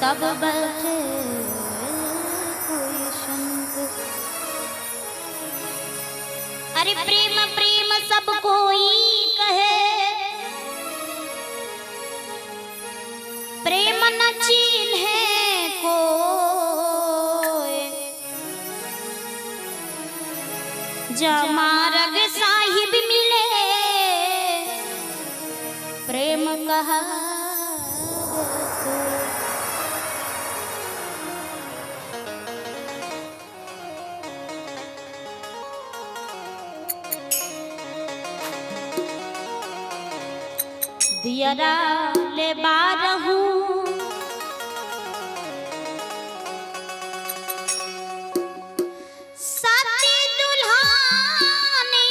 तब बैठे कोई संत। अरे प्रेम प्रेम सब कोई कहे, प्रेम न चिन्हे कोई। जमारग साहिब मिले प्रेम कहा दियरा ले बारहू साथी दुल्हानी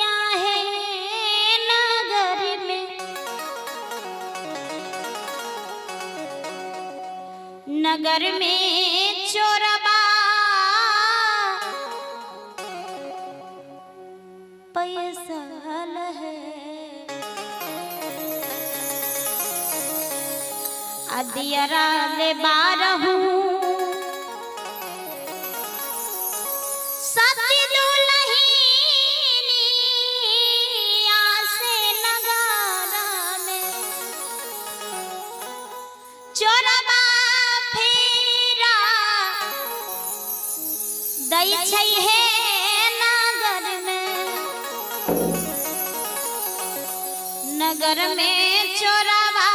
आहे नगर में। नगर में चोरबा पैसा है दियरा ले बारहू सती दुल्हनी आसे नगारा में। चोरबा फेरा दई छै है नगर में। नगर में चोरबा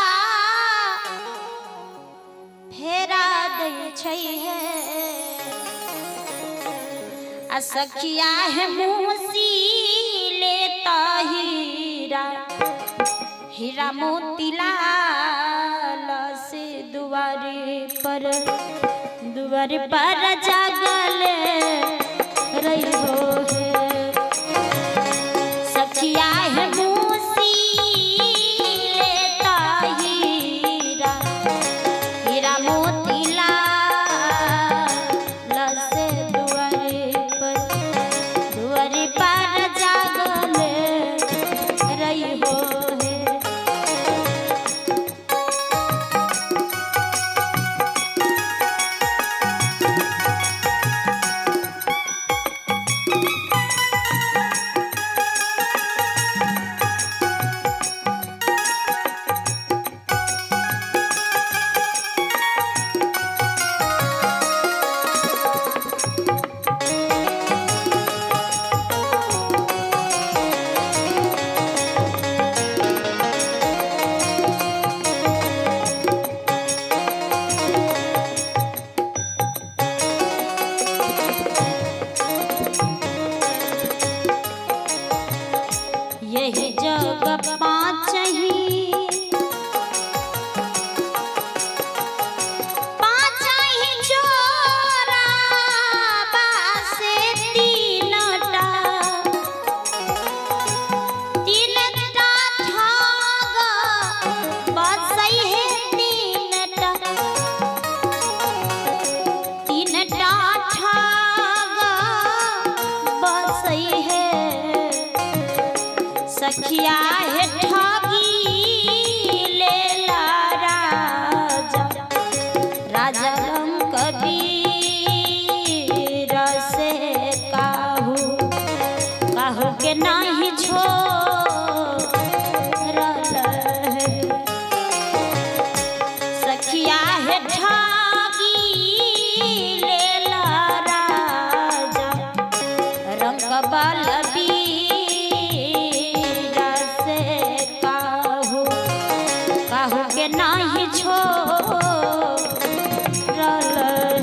फेरा दई छै है। सखिया है मूसी लेता हीरा, हीरा मोती लाल से दुआर पर जागल रही हो है। सखिया है मूसी लेता हीरा, हीरा मोती लाल से दुआर पर जागल रही हो है। यही जग पाँच ही चोराबा से तीनटा ठग बसई है। तीनटा ठग बसई है। सखिया है ठगी लेला राजा, राजा रंग कबीर से काहू काहू के नाही छोड़ल है। सखिया है ठगी लेला राजा रंग बलबीर से काहू काहू के नाही छोड़ल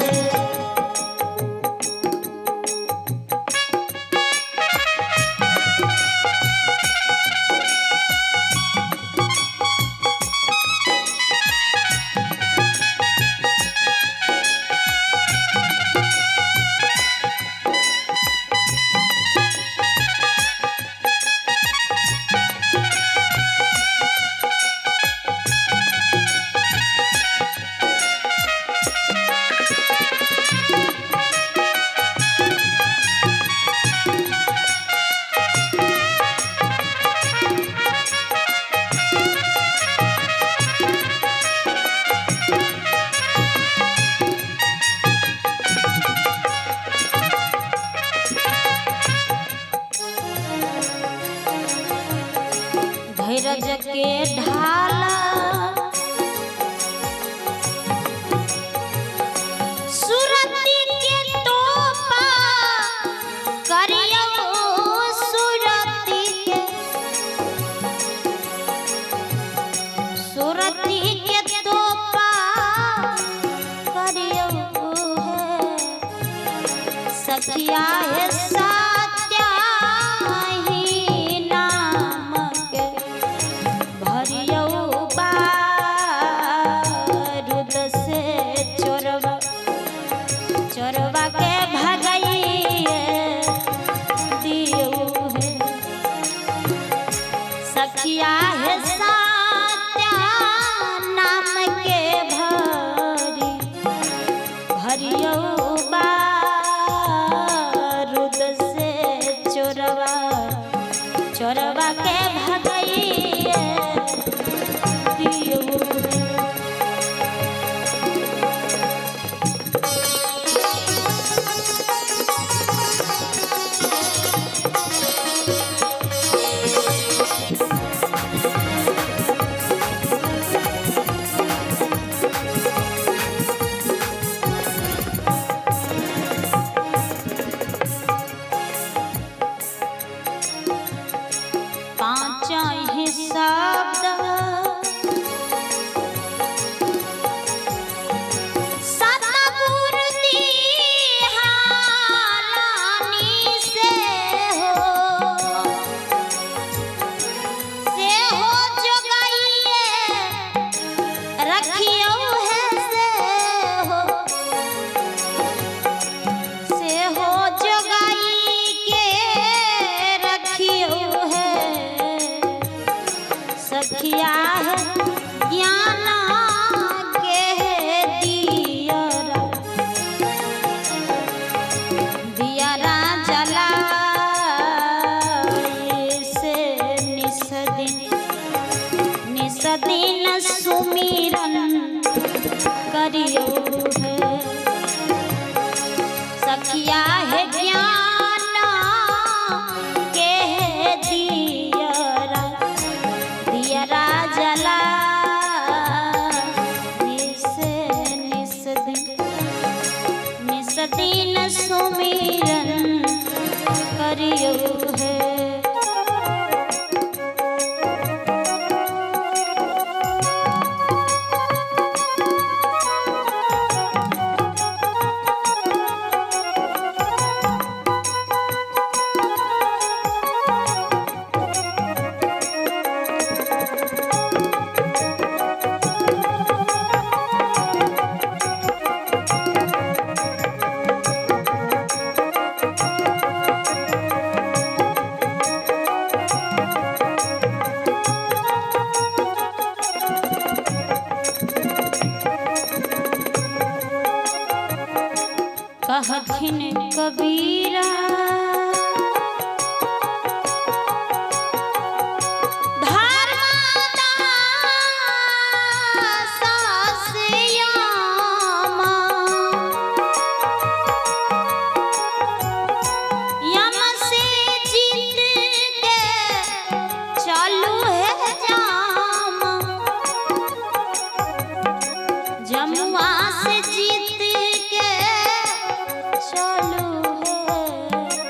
है। सखिया है सत्या ही नाम के भरियो बारूद से चोरवा चोरवा के भगइए दियो है सखिया है सत्या नाम के भरियो बारूद से चोरवा चोरवा के भगइए दियो पाँच ही शब्द सतगुरु दीहालानी से हो जोगाइए रखियो है से हो जोगाई के रखियो है सखिया है ज्ञान के दियरा दियरा जला से निसदिन सुमिरन करियो है सखिया है ज्ञान के दियरा दियरा जला निसदिन सुमिरन करियो है कहथिन कबीरा यम से जीत के चालू है जाम जमुआ से जीत के चालू है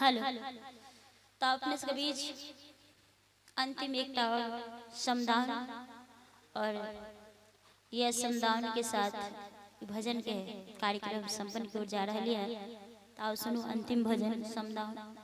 हेलो। तो अपने के बीच अंतिम एक समदान और यह समदान के साथ भजन के कार्यक्रम संपन्न की ओर जा रही है। तो सुनो अंतिम भजन समदान।